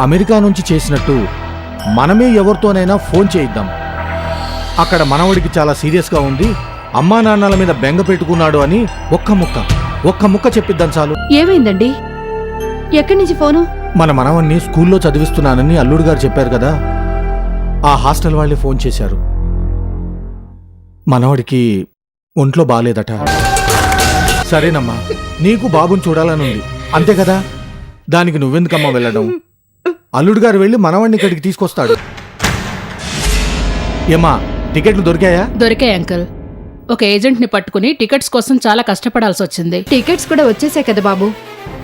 America నుంచి చేసినట్టు మనమే ఎవరితోనైనా ఫోన్ చేయిద్దాం. అక్కడ మనవడికి చాలా సీరియస్గా ఉంది, అమ్మా నాన్నల మీద బెంగ పెట్టుకున్నాడు అని ఒక్క ముక్క చెప్పిద్దాం చాలు. ఏమైందండి? ఎక్కడి నుంచి ఫోను? మన మనవణ్ణి స్కూల్లో చదివిస్తున్నానని అల్లుడు గారు చెప్పారు కదా, ఆ హాస్టల్ వాళ్ళే ఫోన్ చేశారు. మనవడికి ఒంట్లో బాలేదట. సరేనమ్మా, నీకు బాబుని చూడాలని ఉంది అంతే కదా, దానికి నువ్వెందుకమ్మా వెళ్ళడం? అల్లుడు గారు వెళ్ళి మనవణ్ణి ఇక్కడికి తీసుకొస్తాడు. ఏమా, టికెట్లు దొరికాయా? దొరికాయి అంకుల్. ఒక ఏజెంట్ని పట్టుకుని టికెట్స్ కోసం చాలా కష్టపడాల్సి వచ్చింది. టికెట్స్ కూడా వచ్చేసాయి కదా బాబు,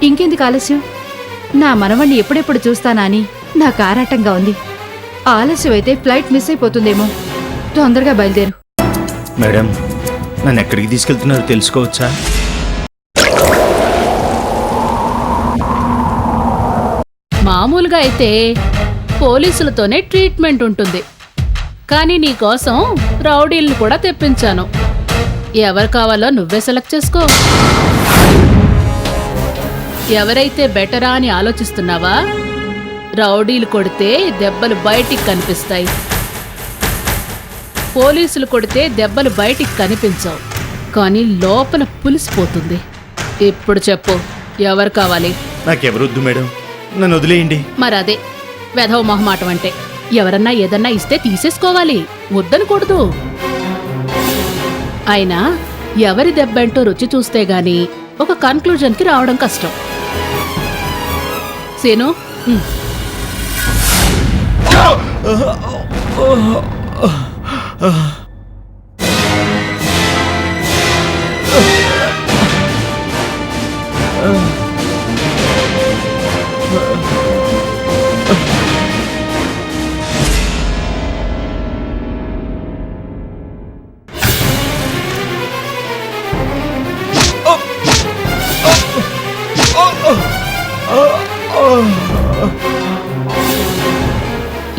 ఇంకెందుకు ఆలస్యం? నా మనవణ్ణి ఎప్పుడెప్పుడు చూస్తానా అని నాకు ఆరాటంగా ఉంది. ఆలస్యం అయితే ఫ్లైట్ మిస్ అయిపోతుందేమో. తొందరగా బయలుదేరు. మేడం, నన్ను ఎక్కడికి తీసుకెళ్తున్నారో తెలుసుకోవచ్చా? మామూలుగా అయితే పోలీసులతోనే ట్రీట్మెంట్ ఉంటుంది, కానీ నీకోసం రౌడీలను కూడా తెప్పించాను. ఎవరు కావాలో నువ్వే సెలెక్ట్ చేసుకో. ఎవరైతే బెటరా అని ఆలోచిస్తున్నావా? రౌడీలు కొడితే దెబ్బలు బయటికి కనిపిస్తాయి, పోలీసులు కొడితే దెబ్బలు బయటికి కనిపించవు, కానీ లోపల పులిసిపోతుంది. ఇప్పుడు చెప్పు, ఎవరు కావాలి? నాకెవరొద్దు మేడం, నన్ను వదిలేయండి. మరదే వెధవ మొహమాటం అంటే. ఎవరన్నా ఏదన్నా ఇస్తే తీసేసుకోవాలి, వద్దనకూడదు. అయినా ఎవరి దెబ్బేంటో రుచి చూస్తే గాని ఒక కన్క్లూజన్కి రావడం కష్టం. సీను,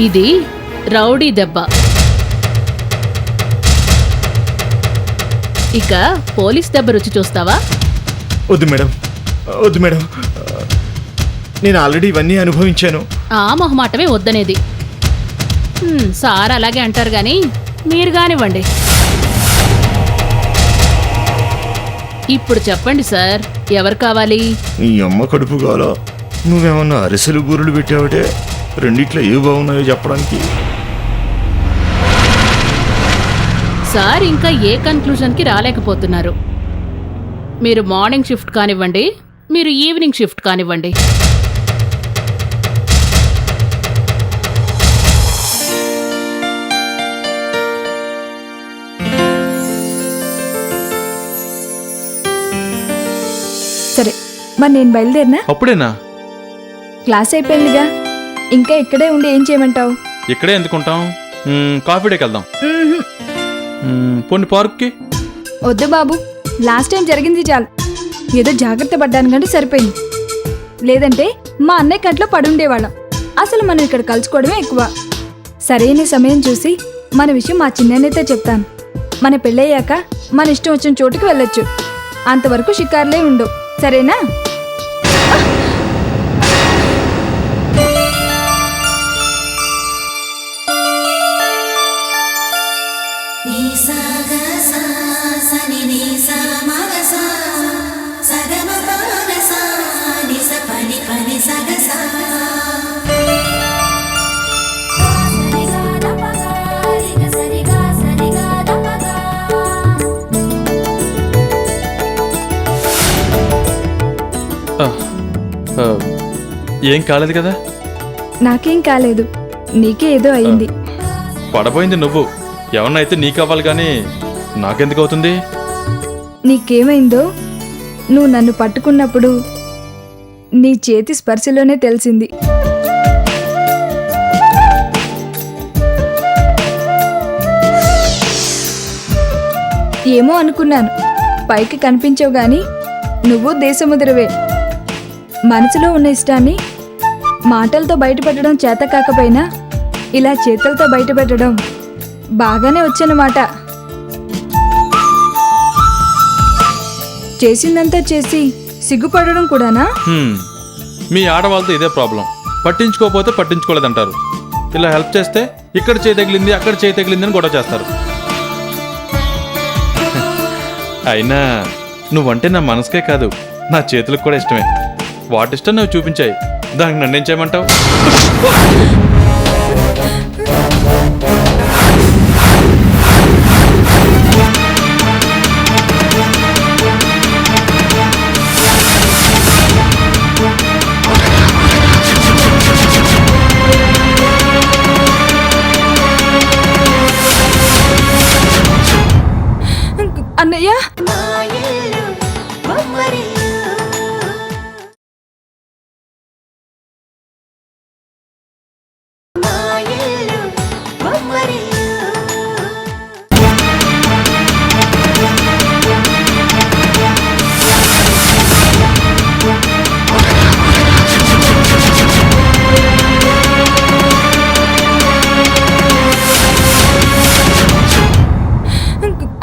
ఇది రౌడీ దెబ్బ. ఇక పోలీస్ దెబ్బ రుచి చూస్తావా? వద్దు మేడం, వద్దు మేడం, నేను ఆల్రెడీ ఇవన్నీ అనుభవించాను. ఆ మొహమాటమే వద్దనేది. సార్ అలాగే అంటారు గాని మీరు కానివ్వండి. ఇప్పుడు చెప్పండి సార్, ఎవరు కావాలి? నీ అమ్మ కడుపు కావాలా? నువ్వేమన్నా అరిసెలు బూరెలు పెట్టావటే, రెండిట్లో ఏ బాగున్నాయో చెప్పడానికి. సార్ ఇంకా ఏ కన్క్లూజన్కి రాలేకపోతున్నారు. మీరు మార్నింగ్ షిఫ్ట్ కానివ్వండి, మీరు ఈవినింగ్ షిఫ్ట్ కానివ్వండి. సరే, మరి నేను బయలుదేరినా? అప్పుడేనా? క్లాస్ అయిపోయిందిగా, ఇంకా ఇక్కడే ఉండి ఏం చేయమంటావు? ఇక్కడే ఎందుకుంటాం, కాఫీ డేకి వెళ్దాం. పోనీ పార్క్కి. వద్దు బాబు, లాస్ట్ టైం జరిగింది చాలు. ఏదో జాగ్రత్త పడ్డాను కంటే సరిపోయింది. లేదంటే మా అన్నయ్య కంట్లో పడుండేవాళ్ళం. అసలు మనం ఇక్కడ కలుసుకోవడమే ఎక్కువ. సరైన సమయం చూసి మన విషయం మా చిన్ననైతే చెప్తాను. మన పెళ్ళయ్యాక మన ఇష్టం వచ్చిన చోటుకి వెళ్ళొచ్చు. అంతవరకు షికార్లే ఉండవు, సరేనా? ఏం కాలేదు కదా? నాకేం కాలేదు, నీకే ఏదో అయింది. పడబోయింది నువ్వు. ఎవరన్నా అయితే నీకు అవ్వాలి కానీ నాకెందుకు అవుతుంది? నీకేమైందో నువ్వు నన్ను పట్టుకున్నప్పుడు నీ చేతి స్పర్శలోనే తెలిసింది. ఏమో అనుకున్నాను, పైకి కనిపించవు గాని నువ్వు దేశముద్రవే. మనసులో ఉన్న ఇష్టాన్ని మాటలతో బయటపెట్టడం చేత కాకపోయినా ఇలా చేతులతో బయటపెట్టడం బాగానే వచ్చన్నమాట. చేసిందంతా చేసి సిగ్గుపడడం కూడానా? మీ ఆడవాళ్ళతో ఇదే ప్రాబ్లం. పట్టించుకోకపోతే పట్టించుకోలేదంటారు. ఇలా హెల్ప్ చేస్తే ఇక్కడ చేయి తగిలింది అక్కడ చేయి తగిలింది అని గొడవ చేస్తారు. అయినా నువ్వంటే నా మనసుకే కాదు నా చేతులకు కూడా ఇష్టమే. వాటిష్టం నువ్వు చూపించాయి, దానికి నన్నేం చేయమంటావు? అన్నయ్య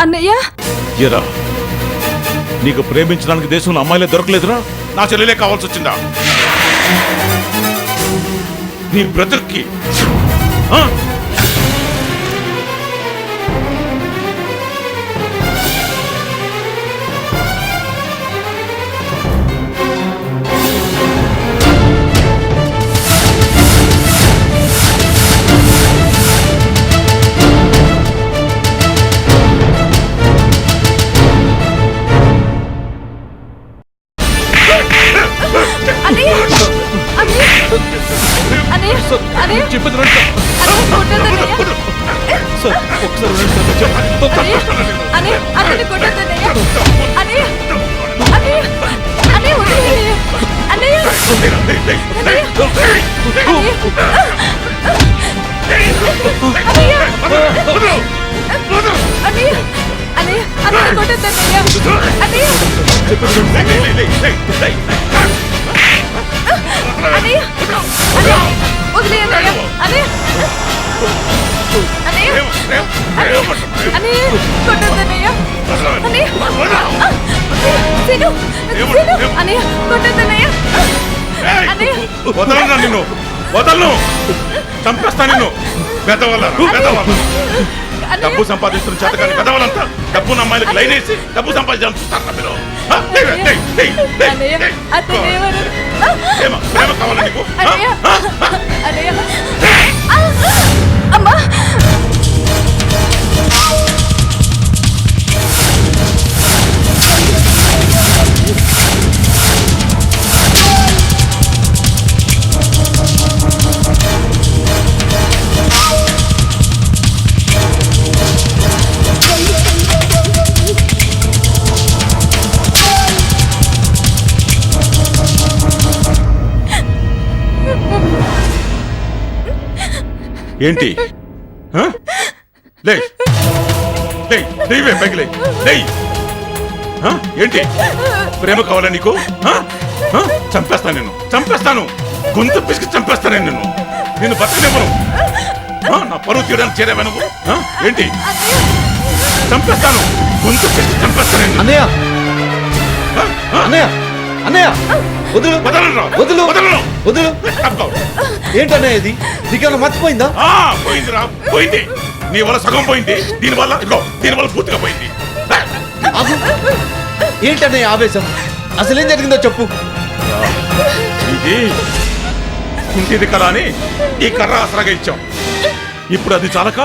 అన్నయ్య ఎరా నీకు ప్రేమించడానికి దేశంలో అమ్మాయిలే దొరకలేదురా? నా చెల్లెలే కావాల్సి వచ్చిందా నీ బ్రతుక్కి? ఆ? చెప్పేది రండి సార్. ఒకసారి వదలన్నా నిన్ను, వదలను, చంపేస్తా నిన్ను. పెద్దవాళ్ళ డబ్బు సంపాదిస్తున్న చేత కానీ పెద్దవాళ్ళంతా డబ్బున్న అమ్మాయిలకు లైన్ వేసి డబ్బు సంపాదించాలని చూస్తారా మీరు? ప్రేమ కావాలా నీకు? ఏంటి? లే లే లేవే పైకి లే. ఏంటి ప్రేమ కావాలా నీకు? చంపేస్తాను నేను, చంపేస్తాను, గొంతు పిసికి చంపేస్తాను నిన్ను బతకనివ్వను. నా పరువు తీయడానికి చేరేవా నువ్వు? ఏంటి? చంపేస్తాను, గొంతు పిసికి చంపేస్తాను. అన్నయ్య అన్నయ్య అన్నయ్య వదులు వదులు వదులు. ఏంటన్నయ్య ఇది? నీకేమైనా మర్చిపోయిందా? పోయిందిరా, పోయింది. నీ వల్ల సగం పోయింది, దీనివల్ల పూర్తిగా పోయింది. ఏంటన్నయ్య ఆవేశం? అసలేం జరిగిందో చెప్పు. ఇది కుంటిది కదా అని ఈ కర్ర ఆసరాగా ఇచ్చాం. ఇప్పుడు అది చాలక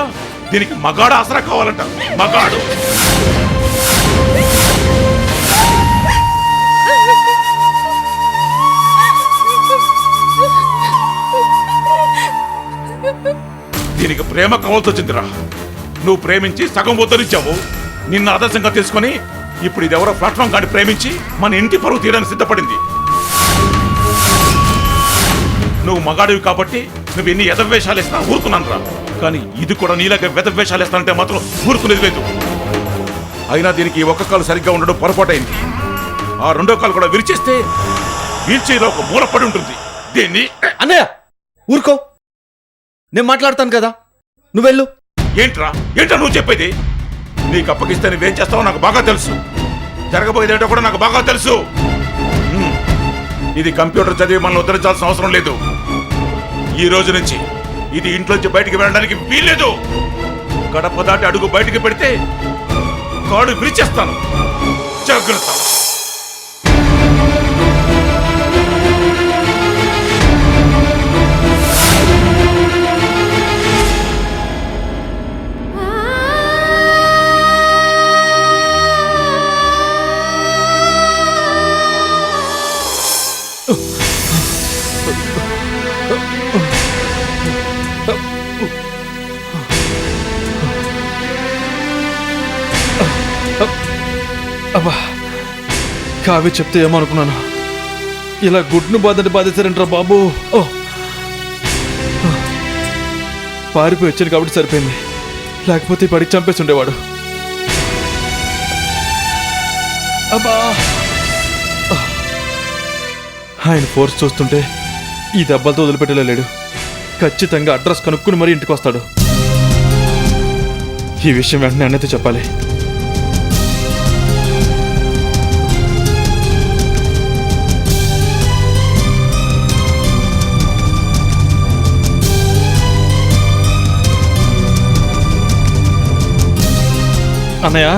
దీనికి మగాడు ఆసరా కావాలంట. మగాడు దీనికి ప్రేమ కావాల్సి వచ్చిందిరా. నువ్వు ప్రేమించి సగం ఉద్ధరించావు. నిన్న ఆదర్శంగా తీసుకొని ఇప్పుడు ఇది ఎవరో ప్లాట్ఫామ్ గాని ప్రేమించి మన ఇంటి పరువు తీయడానికి సిద్ధపడింది. నువ్వు మగాడివి కాబట్టి నువ్వు ఎన్ని ఎదవేషాలు ఇస్తా ఊరుకున్నాను రా. కానీ ఇది కూడా నీలాగా వెదవేషాలు ఇస్తానంటే మాత్రం ఊరుకునేది లేదు. అయినా దీనికి ఒక్క కాలు సరిగ్గా ఉండడం పొరపాటైంది. ఆ రెండో కాలు కూడా విరిచేస్తే వీల్చైర్లో ఒక మూల పడి ఉంటుంది. దీన్ని అన్నయ్య ఊరుకో, నేను మాట్లాడతాను కదా, నువ్వెళ్ళు. ఏంట్రా నువ్వు చెప్పేది? నీకు అప్పగిస్తే నువ్వేం చేస్తావో నాకు బాగా తెలుసు. జరగబోయేదేంటో కూడా నాకు బాగా తెలుసు. ఇది కంప్యూటర్ చదివి మనల్ని ఉద్ధరించాల్సిన అవసరం లేదు. ఈ రోజు నుంచి ఇది ఇంట్లోంచి బయటికి వెళ్ళడానికి వీల్లేదు. గడప దాటి అడుగు బయటికి పెడితే కాడు విరిచేస్తాను. జాగ్రత్త. అబ్బా, కావ్య చెప్తే ఏమనుకున్నాను, ఇలా గుడ్ను బాధేశారంటారా బాబు. ఓ, పారిపోయి వచ్చాను కాబట్టి సరిపోయింది, లేకపోతే పడికి చంపేసి ఉండేవాడు. అబ్బా, ఆయన ఫోర్స్ చూస్తుంటే ఈ దెబ్బలతో వదిలిపెట్టలేడు. ఖచ్చితంగా అడ్రస్ కనుక్కుని మరీ ఇంటికి వస్తాడు. ఈ విషయం వెంటనే అన్నయ్యతో చెప్పాలి. అన్నయ్య,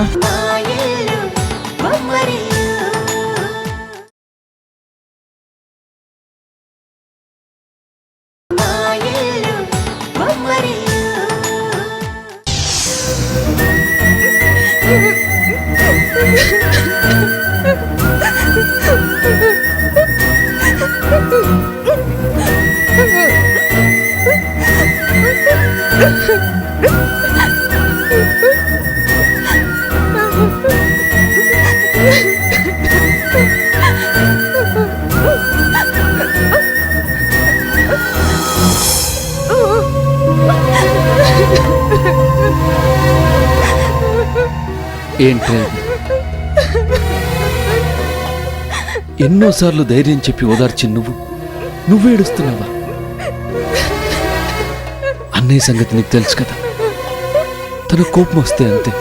ఏంటి ఎన్నోసార్లు ధైర్యం చెప్పి ఓదార్చి నువ్వు ఏడుస్తున్నావా? అన్నయ్య సంగతి నీకు తెలుసు కదా, తన కోపం వస్తే అంతే,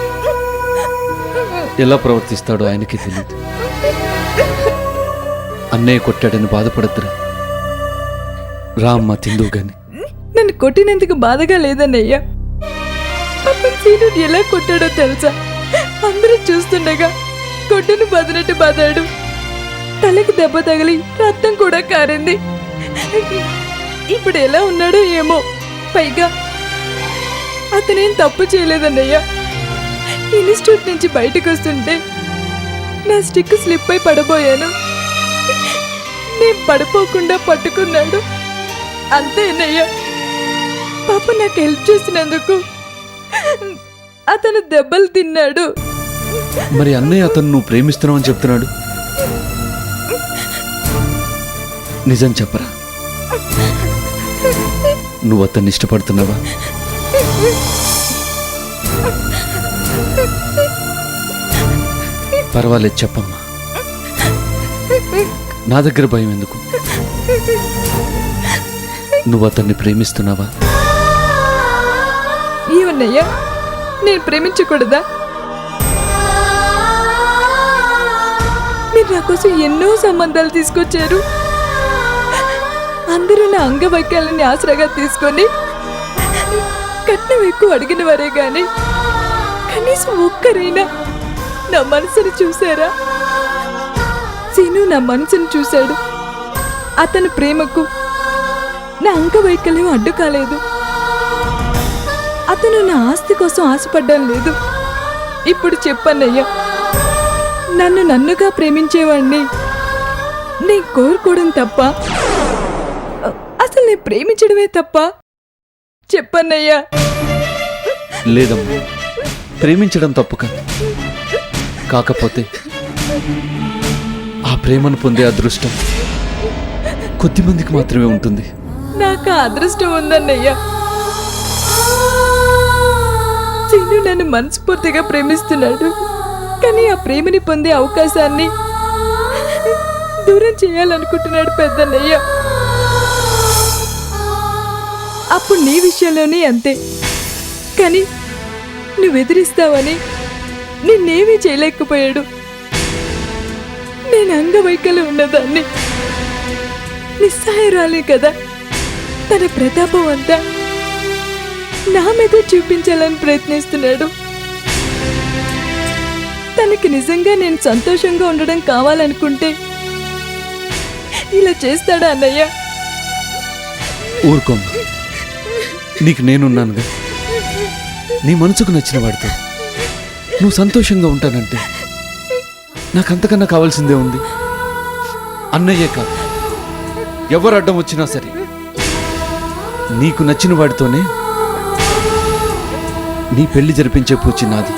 ఎలా ప్రవర్తిస్తాడో ఆయనకి తెలియదు. అన్నయ్య కొట్టాడని బాధపడద్దురా, రామ్మ తిందు గాని. నన్ను కొట్టినందుకు బాధగా లేదన్నయ్యా. పాపం సీనుడు ఎలా కొట్టాడో తెలుసా? అందరూ చూస్తుండగా కొట్టును బదినట్టు బాదాడు. తలకి దెబ్బ తగిలి రక్తం కూడా కారింది. ఇప్పుడు ఎలా ఉన్నాడో ఏమో. పైగా అతనేం తప్పు చేయలేదన్నయ్యా. ఇన్స్టిట్యూట్ నుంచి బయటకు వస్తుంటే నా స్టిక్ స్లిప్ అయి పడబోయాను. నేను పడిపోకుండా పట్టుకున్నాడు, అంతేనయ్యా. పాప నాకు హెల్ప్ చేసినందుకు అతను దెబ్బలు తిన్నాడు. మరి అన్నయ్య అతను నువ్వు ప్రేమిస్తున్నావని చెప్తున్నాడు, నిజం చెప్పరా? నువ్వు అతన్ని ఇష్టపడుతున్నావా? పర్వాలేదు చెప్పమ్మా, నా దగ్గర భయం ఎందుకు? నువ్వు అతన్ని ప్రేమిస్తున్నావా? ఏమన్నయ్యా, నేను ప్రేమించకూడదా? మీరు నా కోసం ఎన్నో సంబంధాలు తీసుకొచ్చారు. అందరూ నా అంగవైకల్యాన్ని ఆసరాగా తీసుకొని కట్నం ఎక్కువ అడిగిన వారే గాని కనీసం ఒక్కరైనా నా మనసుని చూశారా? సీను నా మనసును చూశాడు. అతని ప్రేమకు నా అంగవైకల్యం అడ్డు కాలేదు. అతను నా ఆస్తి కోసం ఆశపడ్డం లేదు. ఇప్పుడు చెప్పన్నయ్యా, నన్నుగా ప్రేమించేవాడిని నేను కోరుకోవడం తప్ప, అసలు నేను ప్రేమించడమే తప్ప? చెప్పన్నయ్యా. లేదమ్మా, ప్రేమించడం తప్పు కాదు. కాకపోతే ఆ ప్రేమను పొందే అదృష్టం కొద్దిమందికి మాత్రమే ఉంటుంది. నాకు ఆ అదృష్టం ఉందన్నయ్యా. సీను నన్ను మనస్ఫూర్తిగా ప్రేమిస్తున్నాడు. కానీ ఆ ప్రేమని పొందే అవకాశాన్ని దూరం చేయాలనుకుంటున్నాడు పెద్దన్నయ్య. అప్పుడు నీ విషయంలోనే అంతే. కానీ నువ్వు ఎదిరిస్తావని నిన్నేమీ చేయలేకపోయాడు. నేను అంగవైకల్యం ఉన్నదాన్ని, నిస్సహాయరాలి కదా. తన ప్రతాపం అంతా నా మీద చూపించాలని ప్రయత్నిస్తున్నాడు. తనకి నిజంగా నేను సంతోషంగా ఉండడం కావాలనుకుంటే ఇలా చేస్తాడా అన్నయ్య? ఊరుకోమ్మ, నీకు నేనున్నానుగా. నీ మనసుకు నచ్చిన వాడితో నువ్వు సంతోషంగా ఉంటానంటే నాకంతకన్నా కావాల్సిందే ఉంది. అన్నయ్యే కాదు, ఎవరు అడ్డం వచ్చినా సరే నీకు నచ్చిన వాడితోనే నీ పెళ్లి జరిపించే పూచి నాది.